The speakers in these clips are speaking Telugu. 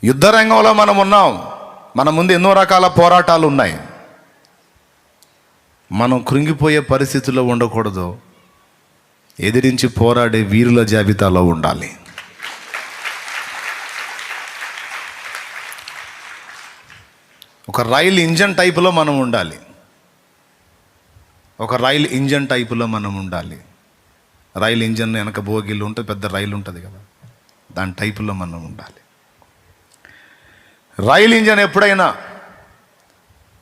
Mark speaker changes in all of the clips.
Speaker 1: యుద్ధ రంగంలో మనం ఉన్నాం. మన ముందు ఎన్నో రకాల పోరాటాలు ఉన్నాయి. మనం కృంగిపోయే పరిస్థితుల్లో ఉండకూడదు. ఎదిరించి పోరాడే వీరుల జాబితాలో ఉండాలి. ఒక రైలు ఇంజన్ టైపులో మనం ఉండాలి. ఒక రైలు ఇంజన్ టైపులో మనం ఉండాలి. రైలు ఇంజన్ వెనక బోగిలు ఉంటుంది, పెద్ద రైలు ఉంటుంది కదా, దాని టైపులో మనం ఉండాలి. రైలు ఇంజన్ ఎప్పుడైనా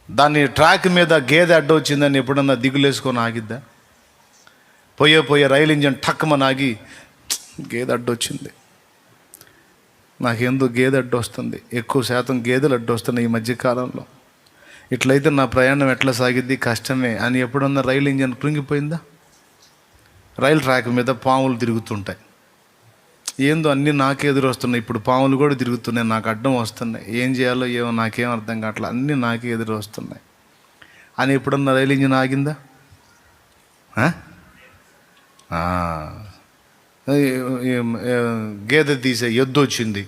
Speaker 1: దాన్ని ట్రాక్ మీద గేదె అడ్డు వచ్చిందని ఎప్పుడన్నా దిగులేసుకొని ఆగిద్దా? పోయే రైలు ఇంజన్ టక్కుమని ఆగి, గేదె అడ్డు వచ్చింది, నాకెందుకు గేదె అడ్డు వస్తుంది, ఎక్కువ శాతం గేదెలు అడ్డు వస్తున్నాయి ఈ మధ్యకాలంలో, ఇట్లయితే నా ప్రయాణం ఎట్లా సాగిద్ది, కష్టమే అని ఎప్పుడన్నా రైలు ఇంజన్ కృంగిపోయిందా? రైలు ట్రాక్ మీద పాములు తిరుగుతుంటాయి, ఏందో అన్నీ నాకే ఎదురు వస్తున్నాయి, ఇప్పుడు పాములు కూడా తిరుగుతున్నాయి, నాకు అడ్డం వస్తున్నాయి, ఏం చేయాలో ఏమో నాకేం అర్థం కావట్లా, అన్నీ నాకే ఎదురు వస్తున్నాయి అని ఎప్పుడన్నా రైలు ఇంజన్ ఆగిందా? గేదె తీసే ఎద్దు వచ్చింది,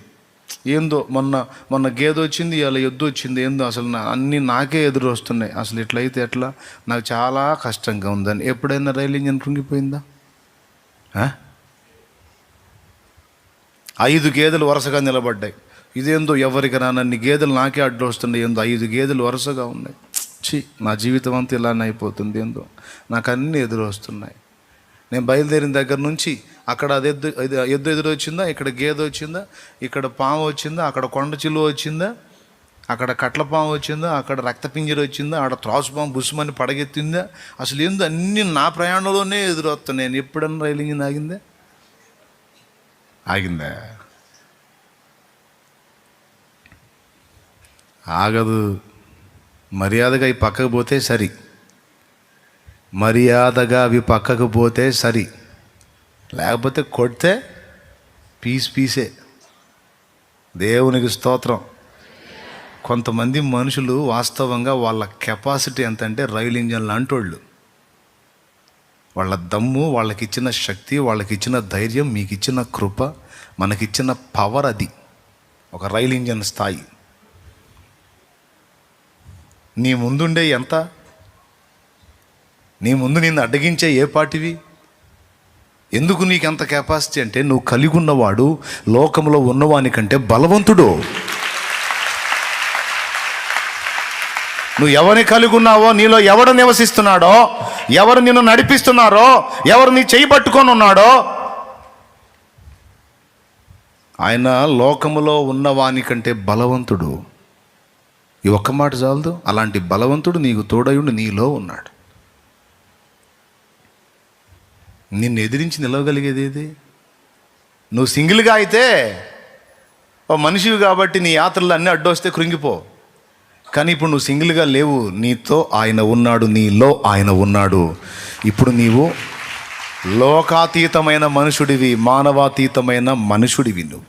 Speaker 1: ఏందో మొన్న గేదె వచ్చింది, ఇలా ఎద్దు వచ్చింది, ఏందో అసలు అన్నీ నాకే ఎదురు వస్తున్నాయి, అసలు ఇట్లయితే ఎట్లా, నాకు చాలా కష్టంగా ఉందని ఎప్పుడైనా రైలు ఇంజన్ కృంగిపోయిందా? 5 గేదెలు వరుసగా నిలబడ్డాయి, ఇదేందో ఎవరికి రానన్ని గేదెలు నాకే అడ్డు వస్తున్నాయి, ఏందో 5 గేదెలు వరుసగా ఉన్నాయి, నా జీవితం అంతా ఇలానే అయిపోతుంది, ఏందో నాకు అన్నీ ఎదురు వస్తున్నాయి. నేను బయలుదేరిన దగ్గర నుంచి అక్కడ ఎద్దు ఎదురు వచ్చిందా, ఇక్కడ గేదె వచ్చిందా, ఇక్కడ పాము వచ్చిందా, అక్కడ కొండ చిలువ వచ్చిందా, అక్కడ కట్ల పాము వచ్చిందా, అక్కడ రక్తపింజరి వచ్చిందా, అక్కడ త్రాసు పాము బుసుమని పడగెత్తిందా, అసలు ఏందో అన్నీ నా ప్రయాణంలోనే ఎదురు వస్తాను. నేను ఎప్పుడన్నా రైలు ఇంజిన్ ఆగిందా? ఆగదు. మర్యాదగా అవి పక్కకు పోతే సరి, మర్యాదగా అవి పక్కకు పోతే సరి, లేకపోతే కొడితే పీసే. దేవునికి స్తోత్రం. కొంతమంది మనుషులు వాస్తవంగా వాళ్ళ కెపాసిటీ ఎంత అంటే రైలు ఇంజన్ లాంటి వాళ్ళు. వాళ్ళ దమ్ము, వాళ్ళకిచ్చిన శక్తి, వాళ్ళకిచ్చిన ధైర్యం, మీకు ఇచ్చిన కృప, మనకిచ్చిన పవర్, అది ఒక రైలు ఇంజన్ స్థాయి. నీ ముందుండే ఎంత, నీ ముందు నిన్ను అడ్డగించే ఏ పాటివి, ఎందుకు నీకు అంత కెపాసిటీ అంటే నువ్వు కలిగి ఉన్నవాడు లోకంలో ఉన్నవానికంటే బలవంతుడు. నువ్వు ఎవరిని కలిగి ఉన్నావో, నీలో ఎవడు నివసిస్తున్నాడో, ఎవరు నిన్ను నడిపిస్తున్నారో, ఎవరు నీ చేయి పట్టుకొని ఉన్నాడో, ఆయన లోకములో ఉన్నవానికంటే బలవంతుడు. ఈ ఒక్క మాట చాలదు. అలాంటి బలవంతుడు నీకు తోడయుండి నీలో ఉన్నాడు. నిన్ను ఎదిరించి నిలవగలిగేది ఏది? నువ్వు సింగిల్గా అయితే ఓ మనిషివి కాబట్టి నీ యాత్రలు అన్నీ అడ్డొస్తే కృంగిపో. కానీ ఇప్పుడు నువ్వు సింగిల్గా లేవు, నీతో ఆయన ఉన్నాడు, నీలో ఆయన ఉన్నాడు. ఇప్పుడు నీవు లోకాతీతమైన మనుషుడివి, మానవాతీతమైన మనుషుడివి నువ్వు.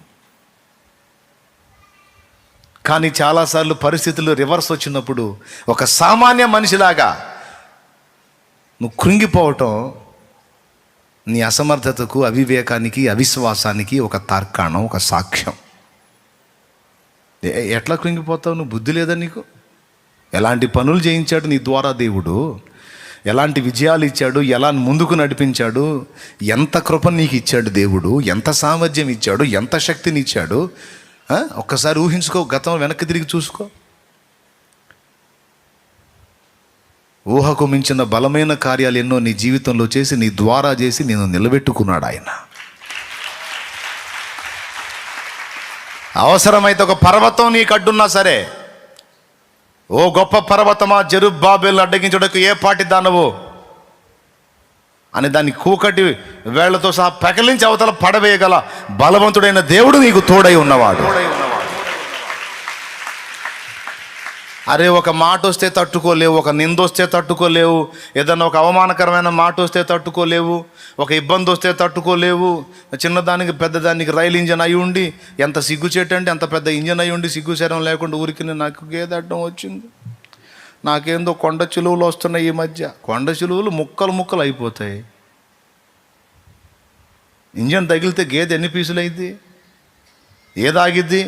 Speaker 1: కానీ చాలాసార్లు పరిస్థితులు రివర్స్ వచ్చినప్పుడు ఒక సామాన్య మనిషిలాగా నువ్వు కృంగిపోవటం నీ అసమర్థతకు, అవివేకానికి, అవిశ్వాసానికి ఒక తార్కాణం, ఒక సాక్ష్యం. ఎట్లా కృంగిపోతావు? నువ్వు బుద్ధి లేదా నీకు? ఎలాంటి పనులు చేయించాడు నీ ద్వారా దేవుడు, ఎలాంటి విజయాలు ఇచ్చాడు, ఎలా ముందుకు నడిపించాడు, ఎంత కృప నీకు ఇచ్చాడు దేవుడు, ఎంత సామర్థ్యం ఇచ్చాడు, ఎంత శక్తిని ఇచ్చాడు. ఒక్కసారి ఊహించుకో, గతం వెనక్కి తిరిగి చూసుకో. ఊహకు మించిన బలమైన కార్యాలు ఎన్నో నీ జీవితంలో చేసి, నీ ద్వారా చేసి నేను నిలబెట్టుకున్నాడు ఆయన. అవసరమైతే ఒక పర్వతం నీకు అడ్డున్నా సరే, ఓ గొప్ప పర్వతమా, జెరుబ్బాబెలు అడ్డగించుటకు ఏ పాటి దానవు అని దాన్ని కూకటి వేళ్లతో సహా పెకలించి అవతల పడవేయగల బలవంతుడైన దేవుడు నీకు తోడై ఉన్నవాడు. అరే, ఒక మాట వస్తే తట్టుకోలేవు, ఒక నింద వస్తే తట్టుకోలేవు, ఏదన్నా ఒక అవమానకరమైన మాట వస్తే తట్టుకోలేవు, ఒక ఇబ్బంది వస్తే తట్టుకోలేవు. చిన్నదానికి పెద్దదానికి రైలు ఇంజన్ అయి ఉండి, ఎంత సిగ్గుచేటు అంటే అంత పెద్ద ఇంజన్ అయి ఉండి సిగ్గుశరం లేకుండా ఊరికి నాకు గేదె అడ్డం వచ్చింది, నాకేందో కొండ చిలువలు వస్తున్నాయి ఈ మధ్య. కొండ చిలువలు ముక్కలు అయిపోతాయి. ఇంజన్ తగిలితే గేదె ఎన్ని పీసులు అయింది? ఏదాగిద్ది?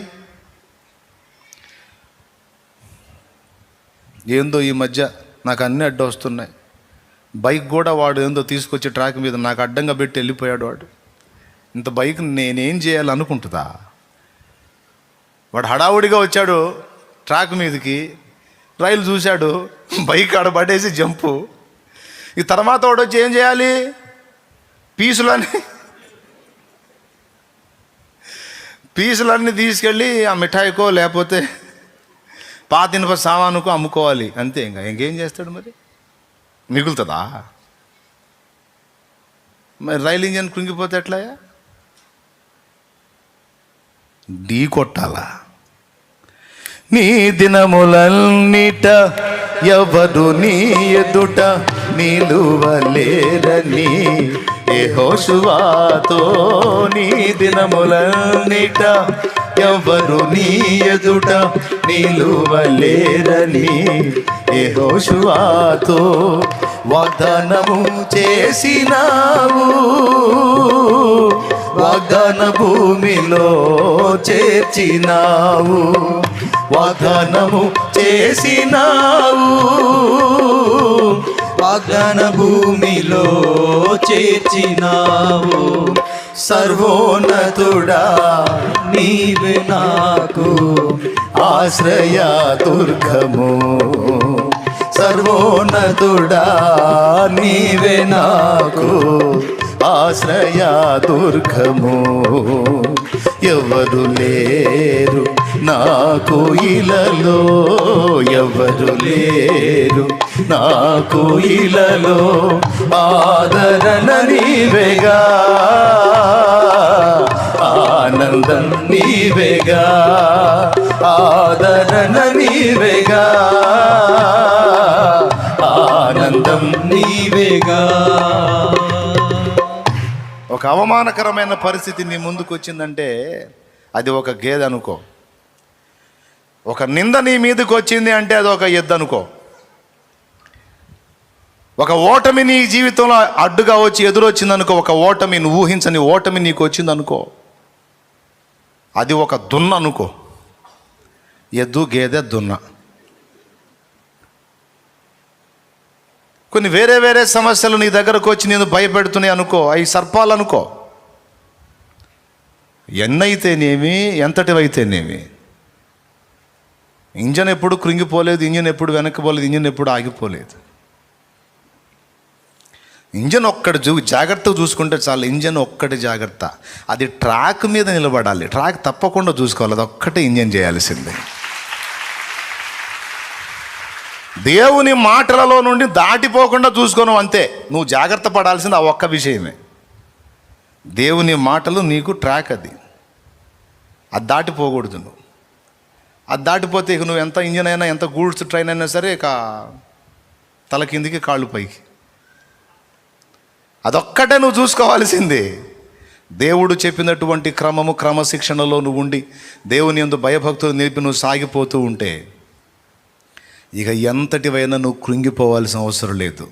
Speaker 1: ఏందో ఈ మధ్య నాకు అన్నీ అడ్డు వస్తున్నాయి. బైక్ కూడా వాడు ఏందో తీసుకొచ్చి ట్రాక్ మీద నాకు అడ్డంగా పెట్టి వెళ్ళిపోయాడు. వాడు ఇంత బైక్ నేనేం చేయాలనుకుంటుందా? వాడు హడావుడిగా వచ్చాడు ట్రాక్ మీదకి, రైలు చూశాడు, బైక్ ఆడ పడేసి జంపు. ఈ తర్వాత వాడు వచ్చి ఏం చేయాలి? పీసులన్నీ తీసుకెళ్ళి ఆ మిఠాయికో లేకపోతే పాతినప సామానుకో అమ్ముకోవాలి అంతే. ఇంకేం చేస్తాడు? మరి మిగులుతుందా? మరి రైలు ఇంజన్ కృంగిపోతే ఎట్లాయా? ఢీ కొట్టాలా? నీ దినములన్నిట ఎవరు నీ ఎదుట నిలువలేరని యెహోషువతో, నీ దినములన్నిట ఎవరు నీ ఎదుట నిలువలేరని యెహోషువతో వాగ్దానము చేసినావు, వాగ్దాన భూమిలో చేర్చినావు, వాగ్దానము చేసినావు,
Speaker 2: వాగ్దాన భూమిలో చేర్చినావు.
Speaker 1: సర్వోన్నతుడా
Speaker 2: నీవే నాకు
Speaker 1: ఆశ్రయ దుర్గము, సర్వోన్నతుడా నీవే నాకు ఆశ్రయ దుర్గము. ఎవరు లేరు నాకు ఇలలో, ఎవరు లేరు నాకు ఇలలో, ఆదరణ నీవేగా, ఆనందం నీవేగా, ఆదరణ నీవేగా, ఆనందం నీవేగా. ఒక అవమానకరమైన పరిస్థితి నీ ముందుకు వచ్చిందంటే అది ఒక గేదె అనుకో. ఒక నింద నీ మీదకి వచ్చింది అంటే అది ఒక ఎద్దు అనుకో. ఒక ఓటమి నీ జీవితంలో అడ్డుగా వచ్చి ఎదురొచ్చిందనుకో, ఒక ఓటమి, నువ్వు ఊహించని ఓటమి నీకు వచ్చిందనుకో, అది ఒక దున్న అనుకో. ఎద్దు, గేదె, దున్న. కొన్ని వేరే వేరే సమస్యలు నీ దగ్గరకు వచ్చి నేను భయపెడుతున్నాయి అనుకో, అవి సర్పాలు అనుకో. ఎన్నైతేనేమి, ఎంతటివైతేనేమి, ఇంజన్ ఎప్పుడు కృంగిపోలేదు, ఇంజన్ ఎప్పుడు వెనక్కిపోలేదు, ఇంజన్ ఎప్పుడు ఆగిపోలేదు. ఇంజన్ ఒక్కటి జాగ్రత్తగా చూసుకుంటే చాలు. ఇంజన్ ఒక్కటి జాగ్రత్త, అది ట్రాక్ మీద నిలబడాలి. ట్రాక్ తప్పకుండా చూసుకోవాలి, అది ఒక్కటే ఇంజన్ చేయాల్సిందే. దేవుని మాటలలో నుండి దాటిపోకుండా చూసుకోను అంతే. నువ్వు జాగ్రత్త పడాల్సింది ఆ ఒక్క విషయమే. దేవుని మాటలు నీకు ట్రాక్, అది దాటిపోకూడదు. నువ్వు అది దాటిపోతే ఇక నువ్వు ఎంత ఇంజన్ అయినా, ఎంత గూడ్స్ ట్రైన్ అయినా సరే, ఇక తల కిందికి కాళ్ళు పైకి. అదొక్కటే నువ్వు చూసుకోవాల్సింది. దేవుడు చెప్పినటువంటి క్రమము, క్రమశిక్షణలో నువ్వు ఉండి దేవుని యందు భయభక్తులు నిలిపి నువ్వు సాగిపోతూ ఉంటే ఇక ఎంతటివైనా నువ్వు కృంగిపోవాల్సిన అవసరం లేదు.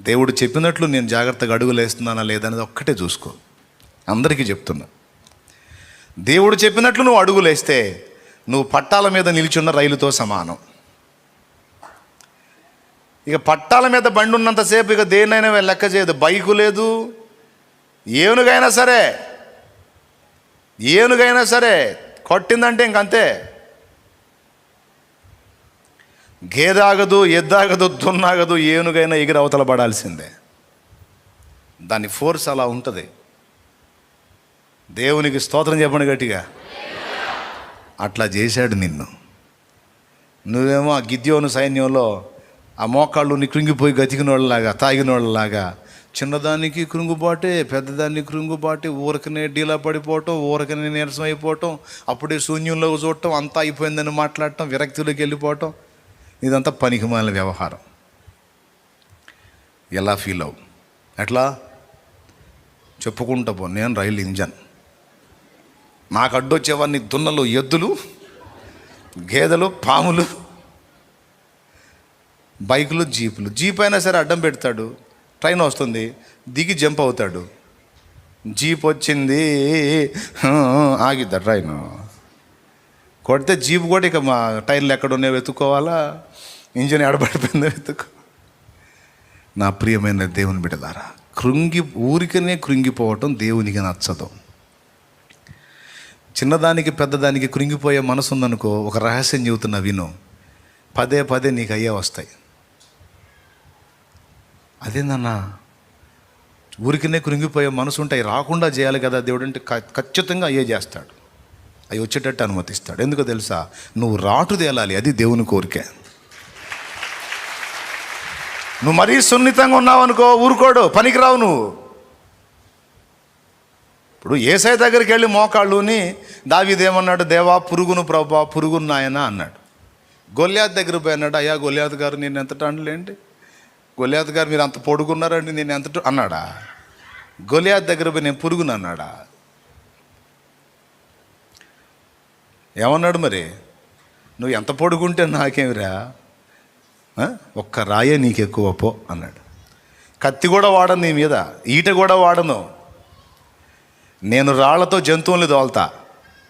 Speaker 1: దేవుడు చెప్పినట్లు నేను జాగ్రత్తగా అడుగులు వేస్తున్నానా లేదనేది ఒక్కటే చూసుకో. అందరికీ చెప్తున్నా, దేవుడు చెప్పినట్లు నువ్వు అడుగులు వేస్తే నువ్వు పట్టాల మీద నిలిచున్న రైలుతో సమానం. ఇక పట్టాల మీద బండి ఉన్నంతసేపు ఇక దేన్నైనా లెక్క చేయదు. బైకు లేదు, ఏనుగైనా సరే కొట్టిందంటే ఇంకంతే. గేదాగదు, ఎద్దాగదు, దున్నాగదు, ఏనుగైనా ఎగిరి అవతల పడాల్సిందే. దాని ఫోర్స్ అలా ఉంటుంది. దేవునికి స్తోత్రం చెప్పండి గట్టిగా. అట్లా చేశాడు నిన్ను. నువ్వేమో ఆ గిద్యోను సైన్యంలో ఆ మోకాళ్ళు నీ కృంగిపోయి గతికిన వాళ్ళలాగా, తాగిన వాళ్ళలాగా, చిన్నదానికి కృంగుబాటే, పెద్దదాన్ని కృంగుబాటే, ఊరకనే డీలా పడిపోవటం, ఊరకనే నీరసం అయిపోవటం, అప్పుడే శూన్యంలో చూడటం, అంతా అయిపోయిందని మాట్లాడటం, విరక్తిలోకి వెళ్ళిపోవటం, ఇదంతా పనికిమాలిన వ్యవహారం. ఎలా ఫీల్ అవు? ఎట్లా చెప్పుకుంటా పో, నేను రైలు ఇంజన్, నాకు అడ్డొచ్చేవాడిని దున్నలు, ఎద్దులు, గేదెలు, పాములు, బైకులు, జీపులు. జీప్ అయినా సరే అడ్డం పెడతాడు, ట్రైన్ వస్తుంది, దిగి జంప్ అవుతాడు. జీప్ వచ్చింది ఆగిద్దా ట్రైన్? కొడితే జీప్ కూడా ఇక మా టైర్లు ఎక్కడ ఉన్నాయో వెతుక్కోవాలా, ఇంజిన్ ఎడబడిపోయిందో వెతుకు. నా ప్రియమైన దేవుని బిడ్డలారా, ఊరికనే కృంగిపోవటం దేవునికి నచ్చదు. చిన్నదానికి పెద్దదానికి కృంగిపోయే మనసు ఉందనుకో, ఒక రహస్యం చెబుతున్నా విను, పదే పదే నీకు అయ్యే వస్తాయి. అదేందన్నా, ఊరికనే కృంగిపోయే మనసు ఉంటాయి, రాకుండా చేయాలి కదా దేవుడు అంటే ఖచ్చితంగా అయ్యే చేస్తాడు. అవి వచ్చేటట్టు అనుమతిస్తాడు. ఎందుకో తెలుసా? నువ్వు రాటు తేలాలి, అది దేవుని కోరిక. నువ్వు మరీ సున్నితంగా ఉన్నావు అనుకో, ఊరుకోడు, పనికిరావు నువ్వు. ఇప్పుడు యేసయ్య దగ్గరికి వెళ్ళి మోకాళ్ళుని దావీదేమన్నాడు? దేవా పురుగును ప్రభా, పురుగును నాయన అన్నాడు. గొల్యాత్ దగ్గర పోయి అన్నాడు, అయ్యా గొల్యాత్ గారు నేను ఎంత టన్నులేండి, గొల్యాత్ గారు మీరు అంత పొడుగున్నారండి, నేను ఎంత అన్నాడా? గొల్యాత్ దగ్గర పోయి నేను పురుగును అన్నాడా? ఏమన్నాడు మరి? నువ్వు ఎంత పొడుగుంటే నాకేమిరా, ఒక్క రాయే నీకు ఎక్కువ పో అన్నాడు. కత్తి కూడా వాడను నీ మీద, ఈట కూడా వాడను, నేను రాళ్లతో జంతువుల్ని దోల్తా,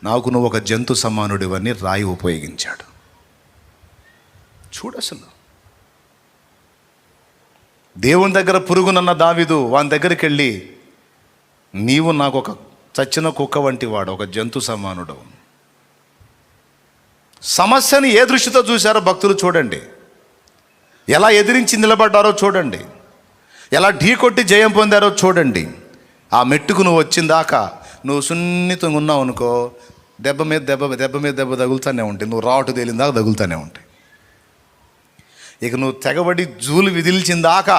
Speaker 1: నాకు నువ్వు ఒక జంతు సమానుడివని రాయి ఉపయోగించాడు. చూడు, అసలు దేవుని దగ్గర పురుగునన్న దావీదు వాని దగ్గరికి వెళ్ళి, నీవు నాకు ఒక చచ్చిన కుక్క వంటి వాడు, ఒక జంతు సమానుడు. సమస్యని ఏ దృష్టితో చూశారో భక్తులు చూడండి, ఎలా ఎదిరించి నిలబడ్డారో చూడండి, ఎలా ఢీ కొట్టి జయం పొందారో చూడండి. ఆ మెట్టుకు నువ్వు వచ్చిందాకా నువ్వు సున్నితంగా ఉన్నావు అనుకో, దెబ్బ మీద దెబ్బ తగులుతూనే ఉంటాయి. నువ్వు రాటు తేలిందాకా తగులుతూనే ఉంటాయి. ఇక నువ్వు తెగబడి జూలు విదిల్చిందాకా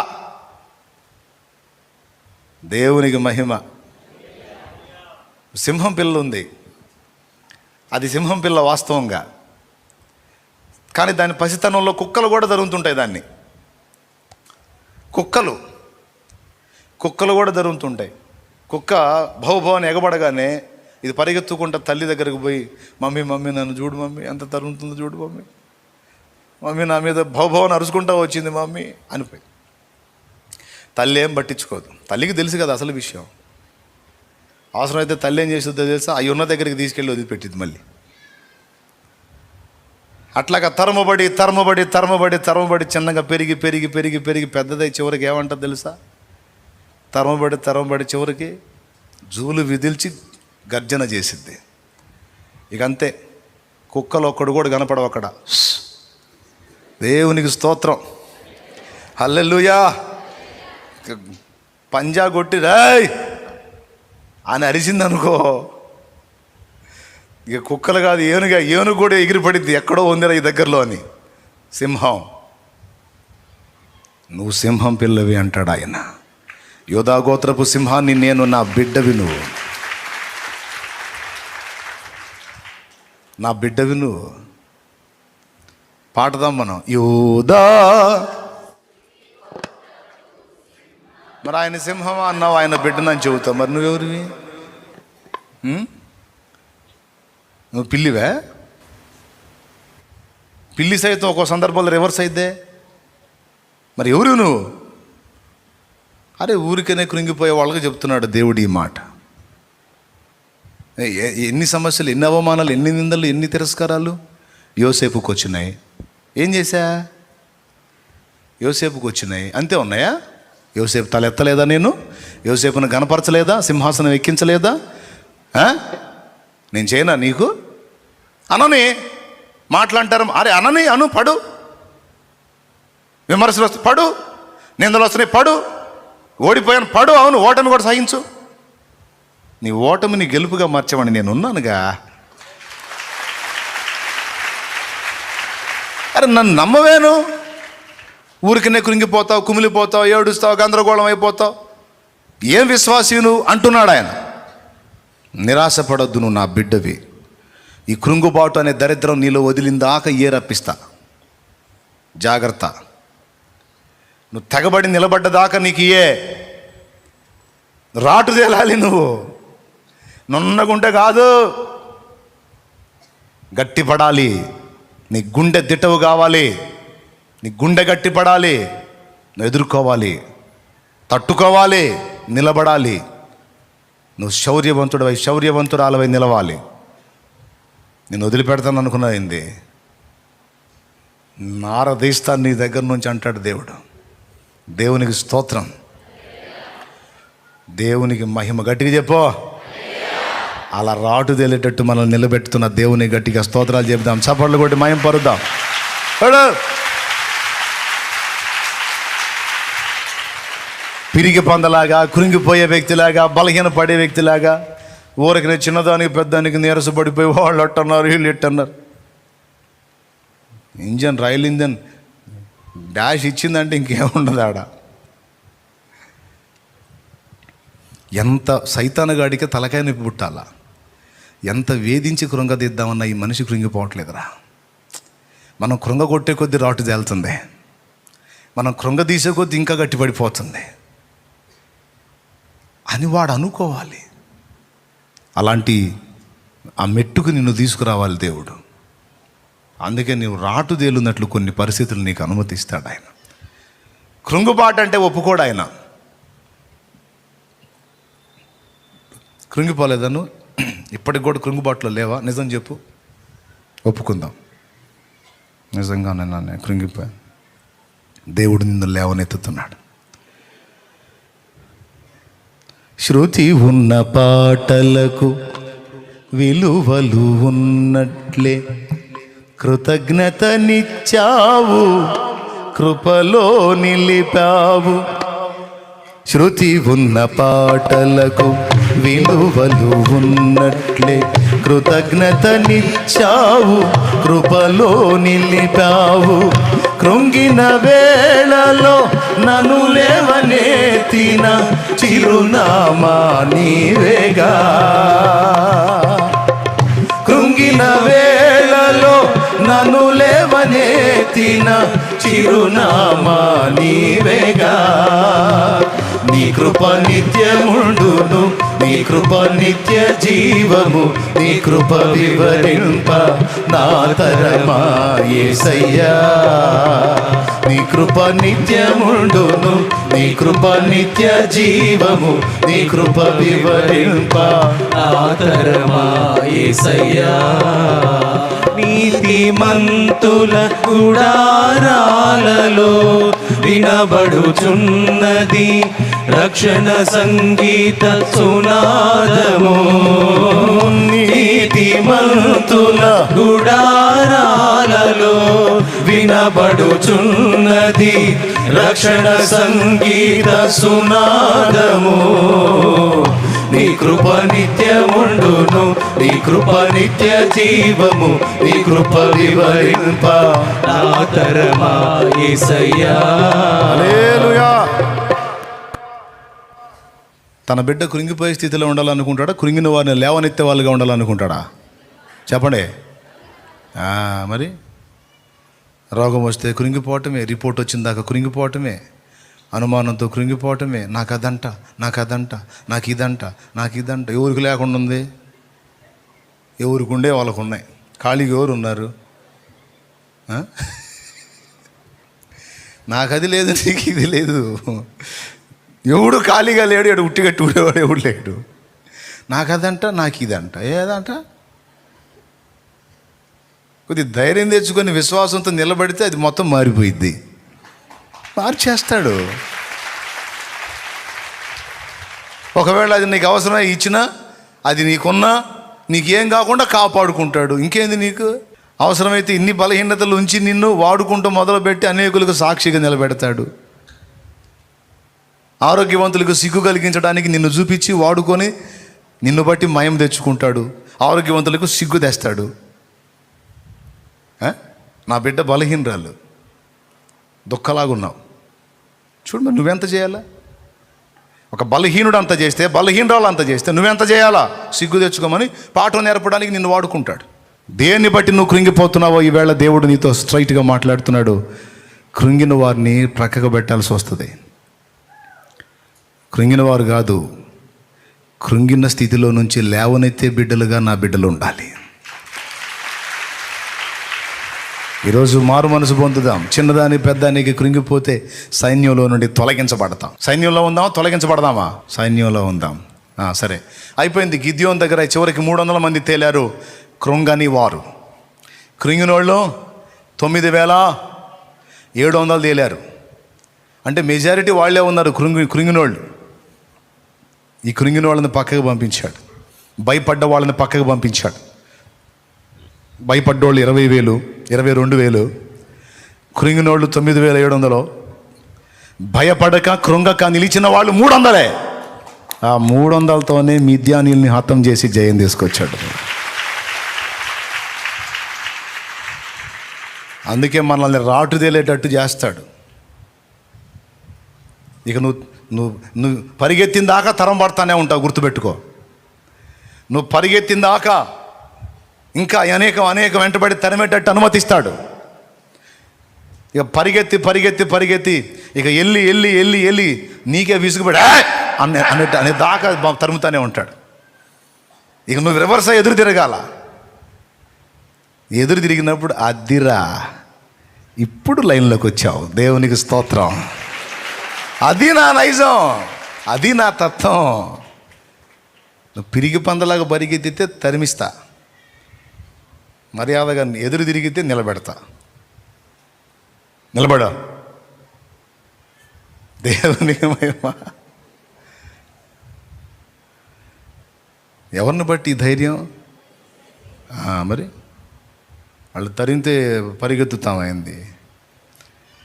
Speaker 1: దేవునికి మహిమ. సింహం పిల్ల ఉంది, అది సింహం పిల్ల వాస్తవంగా, కానీ దాని పసితనంలో కుక్కలు కూడా జరుగుతుంటాయి. దాన్ని కుక్కలు కూడా జరుగుతుంటాయి. కుక్క భౌభవని ఎగబడగానే ఇది పరిగెత్తుకుంటా తల్లి దగ్గరకు పోయి, మమ్మీ నన్ను చూడు మమ్మీ, ఎంత తరుగుతుందో చూడు మమ్మీ నా మీద భౌభవని అరుచుకుంటా వచ్చింది మమ్మీ అనిపోయి. తల్లి ఏం పట్టించుకోదు, తల్లికి తెలుసు కదా అసలు విషయం. అవసరమైతే తల్లి ఏం చేస్తుందో తెలుసా? అవి ఉన్న దగ్గరికి తీసుకెళ్ళి వదిలిపెట్టింది మళ్ళీ. అట్లాగా తరమబడి చిన్నగా పెరిగి పెద్దదై చివరికి ఏమంటుంది తెలుసా? తరమబడి చివరికి జూలు విదిల్చి గర్జన చేసిద్ది. ఇక అంతే, కుక్కలు ఒక్కడు కూడా కనపడవు అక్కడ. దేవునికి స్తోత్రం, హల్లెలూయా. పంజా కొట్టి రాయ్ అని అరిచింది అనుకో, ఇక కుక్కలు కాదు, ఏనుగు కూడా ఎగిరిపడింది, ఎక్కడో ఉందిరా ఈ దగ్గరలో అని. సింహం, నువ్వు సింహం పిల్లవి అంటాడు ఆయన. యోధా గోత్రపు సింహాన్ని నేను, నా బిడ్డవి నువ్వు, నా బిడ్డవి నువ్వు. పాడదాం మనం, యోధా. మరి ఆయన సింహం అన్నావు, ఆయన బిడ్డనని చెబుతావు, మరి నువ్వెవరివి? నువ్వు పిల్లివే? పిల్లి సైతం ఒక్కో సందర్భంలో రివర్స్ అయితే మరి ఎవరు నువ్వు? అరే, ఊరికనే కృంగిపోయే వాళ్ళకి చెప్తున్నాడు దేవుడు ఈ మాట. ఎన్ని సమస్యలు, ఎన్ని అవమానాలు, ఎన్ని నిందలు, ఎన్ని తిరస్కారాలు యోసేపుకి వచ్చినాయి. ఏం చేశా? యోసేపుకి వచ్చినాయి, అంతే ఉన్నాయా? యోసేపు తల ఎత్తలేదా? నేను యోసేపును గనపరచలేదా? సింహాసనం ఎక్కించలేదా? నేను చేయనా నీకు? అనని మాట్లాంటారు. అరే అనని అను, పడు, విమర్శలు వస్తాయి పడు, నిందలు వస్తున్నాయి పడు, ఓడిపోయాను పడు, అవును ఓటమి కూడా సహించు. నీ ఓటమిని గెలుపుగా మార్చమని నేను ఉన్నానుగా. అరే నన్ను నమ్మవేను, ఊరికనే కృంగిపోతావు, కుమిలిపోతావు, ఏడుస్తావు, గందరగోళం అయిపోతావు, ఏం విశ్వాసీను అంటున్నాడు ఆయన. నిరాశపడొద్దు, నువ్వు నా బిడ్డవి. ఈ కృంగుబాటు అనే దరిద్రం నీలో వదిలిందాక రప్పిస్తా. జాగ్రత్త, నువ్వు తెగబడి నిలబడ్డదాకా నీకు రాటు తేలాలి. నువ్వు నున్నగుంటే కాదు, గట్టిపడాలి. నీ గుండె దిట్టవు కావాలి, నీ గుండె గట్టిపడాలి, నువ్వు ఎదుర్కోవాలి, తట్టుకోవాలి, నిలబడాలి. నువ్వు శౌర్యవంతురాలవై నిలవాలి. నేను వదిలిపెడతాను అనుకున్నది నారదీస్తాను నీ దగ్గర నుంచి అంటాడు దేవుడు. దేవునికి స్తోత్రం, దేవునికి మహిమ. గట్టిగా చెప్పు. అలా రాటు తేలేటట్టు మనల్ని నిలబెట్టుతున్న దేవుని గట్టిగా స్తోత్రాలు చెప్దాం. చప్పట్లు కొట్టి మహిమ పరుద్దాం. పిరిగి పందలాగా, కృంగిపోయే వ్యక్తిలాగా, బలహీన పడే వ్యక్తిలాగా, ఊరికి చిన్నదానికి పెద్దానికి నీరసపడిపోయి వాళ్ళు అట్టన్నారు వీళ్ళు ఇట్టన్నారు. ఇంజన్, రైలు ఇంజన్ డాష్ ఇచ్చిందంటే ఇంకేముండదు ఆడ. ఎంత సైతానుగాడికి తలకాయ నొప్పి పుట్టాలా, ఎంత వేధించి కృంగదిద్దామన్నా ఈ మనిషి కృంగిపోవట్లేదురా. మనం కృంగ కొట్టే కొద్దీ రాటు తేలుతుంది, మనం కృంగ తీసే కొద్దీ ఇంకా గట్టిపడిపోతుంది అని వాడు అనుకోవాలి. అలాంటి ఆ మెట్టుకు నిన్ను తీసుకురావాలి దేవుడు. అందుకే నీవు రాటు తేలున్నట్లు కొన్ని పరిస్థితులు నీకు అనుమతిస్తాడు ఆయన. కృంగుబాటు అంటే ఒప్పుకోడు ఆయన. కృంగిపోలేదా నువ్వు? ఇప్పటికి కూడా కృంగుబాటులో లేవా? నిజం చెప్పు, ఒప్పుకుందాం. నిజంగానే నేను కృంగిపోయాను, దేవుడు నిన్ను లేవనెత్తుతున్నాడు. శృతి ఉన్న పాటలకు విలువలు ఉన్నట్లే కృతజ్ఞతనిచ్చావు, కృపలో నిలిపావు. శృతి ఉన్న పాటలకు విలువలు ఉన్నట్లే కృతజ్ఞతనిచ్చావు, కృపలో నిలిపావు. కృంగిన వేళలో నన్ను లేవనెత్తిన చిరునామా నీవేగా. కృంగిన వేళలో నన్ను లేవనెత్తిన చిరునామా నీవేగా. నీ కృప నిత్యముండును, నీ కృప నిత్య జీవము, నీ కృప వివరింప నా తరమా యేసయ్యా. నీ కృప నిత్యముండును, నీ కృప నిత్య జీవము, నీ కృప వివరింప నా తరమా యేసయ్యా.
Speaker 2: నీతిమంతుల గుడారాలలో వినబడుచున్నది రక్షణ సంగీత సునాదము. నీతిమంతుల గుడారాలలో వినబడుచున్నది రక్షణ సంగీత సునాదము. నీ కృప నిత్యముండును, నీ కృప నిత్య జీవము, నీ కృప వివరింప నా తరమా యేసయ్యా.
Speaker 1: హల్లెలూయా. తన బిడ్డ కృంగిపోయే స్థితిలో ఉండాలనుకుంటాడా? కృంగిన వారిని లేవనెత్తే వాళ్ళుగా ఉండాలనుకుంటాడా? చెప్పండి. మరి రోగం వస్తే కృంగిపోవటమే, రిపోర్ట్ వచ్చిందాక కృంగిపోవటమే, అనుమానంతో కృంగిపోవటమే. నాకు అదంట, నాకు అదంట, నాకు ఇదంట, నాకు ఇదంట. ఎవరికి లేకుండా ఉంది? ఎవరికి ఉండే వాళ్ళకు ఉన్నాయి. ఖాళీగా ఎవరు ఉన్నారు? నాకు అది లేదు, నీకు ఇది లేదు. ఎవడు ఖాళీగా లేడు, ఎడు ఉట్టిగట్టి ఉండేవాడు ఎవడు లేడు. నాకు అదంట, నాకు ఇదంట. ఏదంట? కొద్ది ధైర్యం తెచ్చుకొని విశ్వాసంతో నిలబడితే అది మొత్తం మారిపోయిద్ది. మార్చేస్తాడు. ఒకవేళ అది నీకు అవసరమై ఇచ్చినా, అది నీకున్నా, నీకేం కాకుండా కాపాడుకుంటాడు. ఇంకేంది నీకు? అవసరమైతే ఇన్ని బలహీనతలు ఉంచి నిన్ను వాడుకుంటూ మొదలుపెట్టి అనేకులకు సాక్షిగా నిలబెడతాడు. ఆరోగ్యవంతులకు సిగ్గు కలిగించడానికి నిన్ను చూపించి వాడుకొని నిన్ను బట్టి మయం తెచ్చుకుంటాడు. ఆరోగ్యవంతులకు సిగ్గు తెస్తాడు. నా బిడ్డ బలహీనరాలు, దుఃఖలాగున్నావు, చూడు మరి నువ్వెంత చేయాలా? ఒక బలహీనుడు అంత చేస్తే, బలహీనరాలు అంత చేస్తే నువ్వెంత చేయాలా? సిగ్గు తెచ్చుకోమని పాఠం నేర్పడానికి నిన్ను వాడుకుంటాడు. దేన్ని బట్టి నువ్వు కృంగిపోతున్నావో ఈవేళ దేవుడు నీతో స్ట్రైట్గా మాట్లాడుతున్నాడు. కృంగిన వారిని ప్రక్కకు పెట్టాల్సి వస్తుంది. కృంగిన వారు కాదు, కృంగిన స్థితిలో నుంచి లేవనెత్తే బిడ్డలుగా నా బిడ్డలు ఉండాలి. ఈరోజు మారు మనసు పొందుదాం. చిన్నదాని పెద్దానికి కృంగిపోతే సైన్యంలో నుండి తొలగించబడతాం. సైన్యంలో ఉందామా, తొలగించబడదామా? సైన్యంలో ఉందాం. సరే, అయిపోయింది. గిద్యోన్ దగ్గర చివరికి 300 మంది తేలారు. కృంగని వారు, కృంగినోళ్ళు 9,000 700 తేలారు. అంటే మెజారిటీ వాళ్ళే ఉన్నారు కృంగినోళ్ళు. ఈ కృంగిన వాళ్ళని పక్కకు పంపించాడు. భయపడ్డ వాళ్ళని పక్కకు పంపించాడు. భయపడ్డోళ్ళు 20,000, 22,000, కృంగినోళ్ళు 9,700, భయపడక కృంగక నిలిచిన వాళ్ళు 300. ఆ 300తోనే మిద్యానీయుల్ని హతం చేసి జయం తీసుకొచ్చాడు. అందుకే మనల్ని రాటు తేలేటట్టు చేస్తాడు. ఇక నువ్వు పరిగెత్తిన దాకా తరం పడతానే ఉంటావు, గుర్తుపెట్టుకో. నువ్వు పరిగెత్తిన దాకా ఇంకా అనేక వెంటబడి తరిమేటట్టు అనుమతిస్తాడు. ఇక పరిగెత్తి ఇక వెళ్ళి నీకే విసుగుపడి అనే దాకా తరుముతానే ఉంటాడు. ఇక నువ్వు రివర్స్ ఎదురు తిరగాల. ఎదురు తిరిగినప్పుడు అద్దిరా, ఇప్పుడు లైన్లోకి వచ్చావు, దేవునికి స్తోత్రం. అది నా నైజం, అది నా తత్వం. నువ్వు పిరిగి పందలాగా పరిగెత్తితే తరిమిస్తా, మర్యాదగా ఎదురు తిరిగితే నిలబెడతా. నిలబడా, దేవునికి మహిమ. ఎవరిని బట్టి ఈ ధైర్యం? మరి వాళ్ళు తరిగితే పరిగెత్తుతామా? ఏంది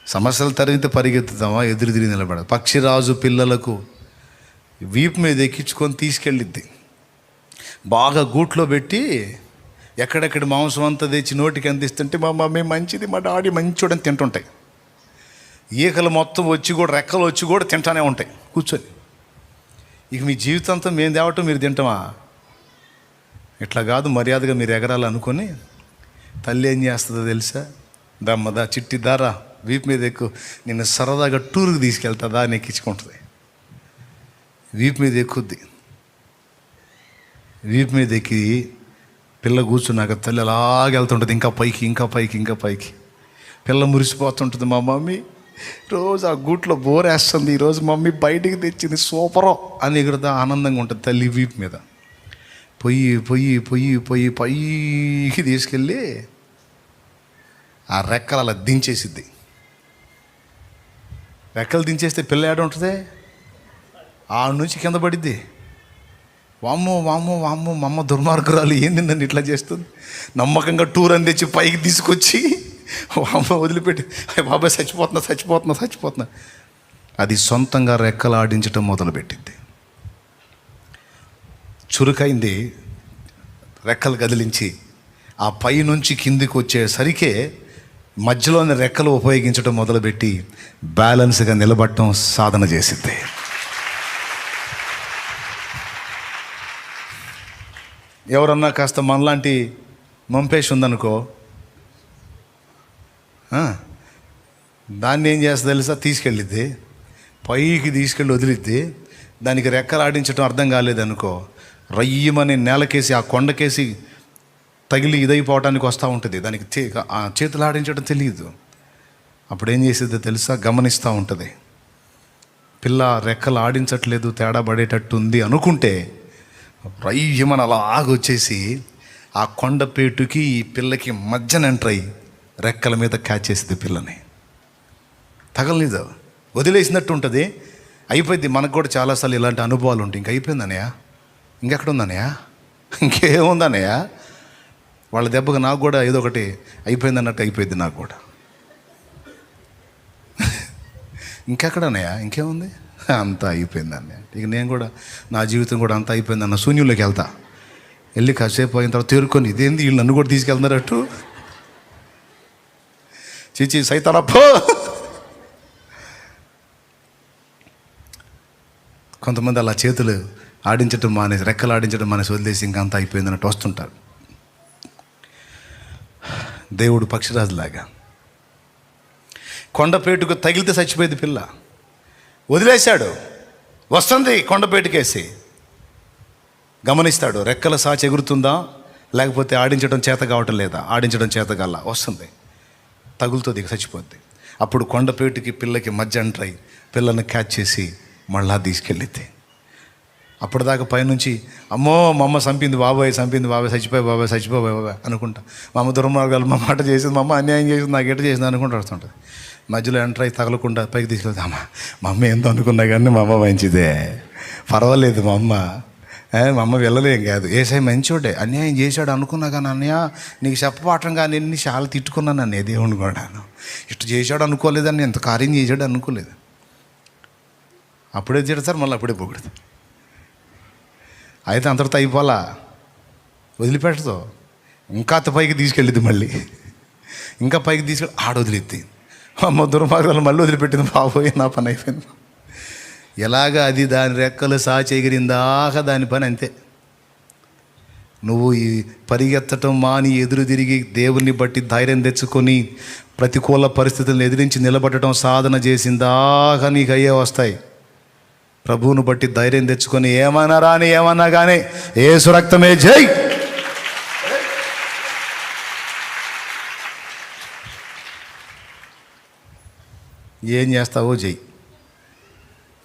Speaker 1: సమస్యలు తరిగితే పరిగెత్తుతామా? ఎదురు తిరిగి నిలబడ. పక్షిరాజు పిల్లలకు వీపు మీద ఎక్కించుకొని తీసుకెళ్ళిద్ది, బాగా గూట్లో పెట్టి ఎక్కడెక్కడ మాంసం అంతా తెచ్చి నోటికి అందిస్తుంటే మా మమ్మీ మంచిది, మా డాడీ మంచోడని తింటుంటాయి. ఈకలు మొత్తం వచ్చి కూడా, రెక్కలు వచ్చి కూడా తింటానే ఉంటాయి కూర్చొని. ఇక మీ జీవితంతో మేము తేవటం మీరు తింటామా? ఇట్లా కాదు, మర్యాదగా మీరు ఎగరాలనుకొని తల్లి ఏం చేస్తుందో తెలుసా? దమ్మదా చిట్టి దారా వీపు మీద ఎక్కువ, నిన్ను సరదాగా టూర్కి తీసుకెళ్తుందా అని ఎక్కించుకుంటుంది. వీపు మీద ఎక్కుద్ది. వీపు మీద ఎక్కి పిల్ల కూర్చున్నాక తల్లి అలాగెళ్తుంటుంది, ఇంకా పైకి. పిల్ల మురిసిపోతుంటుంది. మా మమ్మీ రోజు ఆ గూట్లో బోరేస్తుంది, ఈరోజు మమ్మీ బయటికి తెచ్చింది సూపరో అని ఎగురుతా ఆనందంగా ఉంటుంది తల్లి వీపు మీద. పొయ్యి పైకి తీసుకెళ్ళి ఆ రెక్కలు అలా దించేసిద్ది. రెక్కలు దించేస్తే పిల్ల ఏడ ఉంటుంది? ఆ నుంచి కింద పడిద్ది. వామ్మో మా అమ్మ దుర్మార్గురాలు ఏంది నన్ను ఇట్లా చేస్తుంది. నమ్మకంగా టూర్ అని తెచ్చి పైకి తీసుకొచ్చి వామ్మ వదిలిపెట్టి, బాబాయ్ చచ్చిపోతున్నా. అది సొంతంగా రెక్కలు ఆడించడం మొదలుపెట్టింది. చురుకైంది, రెక్కలు కదిలించి ఆ పై నుంచి కిందికి వచ్చేసరికే మధ్యలోని రెక్కలు ఉపయోగించడం మొదలుపెట్టి బ్యాలెన్స్గా నిలబడటం సాధన చేసింది. ఎవరన్నా కాస్త మనలాంటి మంపేసి ఉందనుకో, దాన్ని ఏం చేస్తా తెలుసా? తీసుకెళ్ళిద్ది, పైకి తీసుకెళ్ళి వదిలిద్ది. దానికి రెక్కలు ఆడించడం అర్థం కాలేదనుకో, రయ్యమని నేలకేసి, ఆ కొండకేసి తగిలి ఇదైపోవటానికి వస్తూ ఉంటుంది. దానికి చేతులు ఆడించడం తెలియదు. అప్పుడు ఏం చేసేదో తెలుసా? గమనిస్తూ ఉంటుంది. పిల్ల రెక్కలు ఆడించట్లేదు, తేడా పడేటట్టు ఉంది అనుకుంటే రయ్యమని అలాగొచ్చేసి ఆ కొండపేటుకి ఈ పిల్లకి మధ్యన ఎంటర్ అయ్యి రెక్కల మీద క్యాచ్ చేసింది పిల్లని. తగలలేదు, వదిలేసినట్టు ఉంటుంది. అయిపోయింది. మనకు కూడా చాలాసార్లు ఇలాంటి అనుభవాలు ఉంటాయి. అయిపోయిందనయా, ఇంకెక్కడ ఉందనయా, ఇంకేముందనయా, వాళ్ళ దెబ్బకు నాకు కూడా ఏదో ఒకటి అయిపోయిందన్నట్టు అయిపోయింది నాకు కూడా. ఇంకెక్కడనయా, ఇంకేముంది, అంతా అయిపోయింది అన్నయ్య. ఇక నేను కూడా నా జీవితం కూడా అంతా అయిపోయింది అన్న శూన్యంలోకి వెళ్తా. వెళ్ళి కాసేపు అయిన తర్వాత తేరుకొని, ఇదేంది వీళ్ళు నన్ను కూడా తీసుకెళ్తున్నారట్టు, చిచి సైతానప్పో. కొంతమంది అలా చేతులు ఆడించడం మానేసి, రెక్కలు ఆడించడం మానేసి వదిలేసి ఇంకా అంతా అయిపోయింది అన్నట్టు వస్తుంటారు. దేవుడు పక్షిరాజులాగా కొండపేటుకు తగిలితే చచ్చిపోయింది పిల్ల, వదిలేశాడు. వస్తుంది కొండపేటుకేసి, గమనిస్తాడు. రెక్కల సాచి ఎగురుతుందా లేకపోతే ఆడించడం చేత కావటం లేదా, ఆడించడం చేత గల్లా వస్తుంది, తగులుతుంది, చచ్చిపోద్ది. అప్పుడు కొండపేటుకి పిల్లకి మధ్య ఎంటర్ అయ్యి పిల్లని క్యాచ్ చేసి మళ్ళా తీసుకెళ్ళిద్ది. అప్పటిదాకా పైనుంచి అమ్మో మా అమ్మ చంపింది బాబాయ్, చచ్చిపోయి బాబాయ్ అనుకుంటా. మా అమ్మ దుర్మార్గాలు, మా మాట చేసింది, మా అమ్మ అన్యాయం చేసింది, నాకు ఎట చేసింది అనుకుంటూ వస్తుంటుంది. మధ్యలో ఎంటర్ అయి తగలకుండా పైకి తీసుకెళ్తామా మా అమ్మ ఏందో అనుకున్నా కానీ మా అమ్మ మంచిదే, పర్వాలేదు మా అమ్మ వెళ్ళలేం కాదు. ఏసై మంచోడే, అన్యాయం చేశాడు అనుకున్నా కానీ అన్నయ్య నీకు చెప్పపాఠం కానీ ఎన్ని చాలా తిట్టుకున్నాను అన్నయ్య దేవుని కూడాను. ఇటు చేశాడు అనుకోలేదని, ఎంత కార్యం చేశాడు అనుకోలేదు. అప్పుడే తిడతారు, మళ్ళీ అప్పుడే పొగుడుతారు. అయితే అంతటితో అయిపోలా, వదిలిపెట్టదు, ఇంకా అంత పైకి తీసుకెళ్ళిద్ది, మళ్ళీ ఇంకా పైకి తీసుకెళ్ళి వదిలిద్ది. అమ్మ దుర్మార్గాలు మళ్ళీ వదిలిపెట్టింది, బాబోయే నా పని అయిపోయింది. ఎలాగ అది దాని రెక్కలు సాచెగిరిందాక దాని పని అంతే. నువ్వు ఈ పరిగెత్తటం మాని ఎదురు తిరిగి దేవుని బట్టి ధైర్యం తెచ్చుకొని ప్రతికూల పరిస్థితులను ఎదిరించి నిలబడటం సాధన చేసిందాక నీకు అయ్యే వస్తాయి. ప్రభువును బట్టి ధైర్యం తెచ్చుకొని ఏమన్నా రాని ఏమన్నా కానీ యేసు రక్తమే జై. ఏం చేస్తావో జై,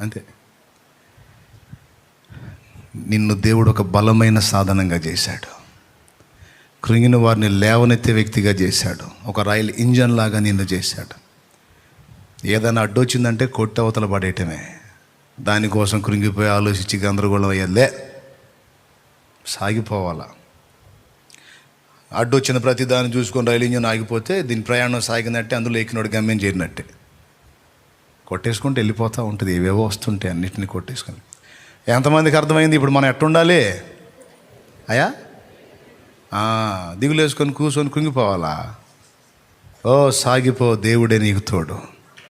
Speaker 1: అంతే. నిన్ను దేవుడు ఒక బలమైన సాధనంగా చేశాడు, కృంగిన వారిని లేవనెత్తే వ్యక్తిగా చేశాడు, ఒక రైలు ఇంజన్ లాగా నిన్ను చేశాడు. ఏదైనా అడ్డొచ్చిందంటే కొట్టి అవతల పడేయటమే, దానికోసం కృంగిపోయి ఆలోచించి గందరగోళం అయ్యేలే, సాగిపోవాలా. అడ్డొచ్చిన ప్రతి దాన్ని చూసుకొని రైలు ఇంజన్ ఆగిపోతే దీని ప్రయాణం సాగినట్టే, అందులో ఎక్కినోడు గమ్యం చేరినట్టే. కొట్టేసుకుంటూ వెళ్ళిపోతూ ఉంటుంది, ఏవేవో వస్తుంటాయి, అన్నిటిని కొట్టేసుకొని. ఎంతమందికి అర్థమైంది ఇప్పుడు మనం ఎట్టుండాలి? అయ్యా దిగులేసుకొని కూర్చొని కృంగిపోవాలా? సాగిపో, దేవుడే నీకు తోడు.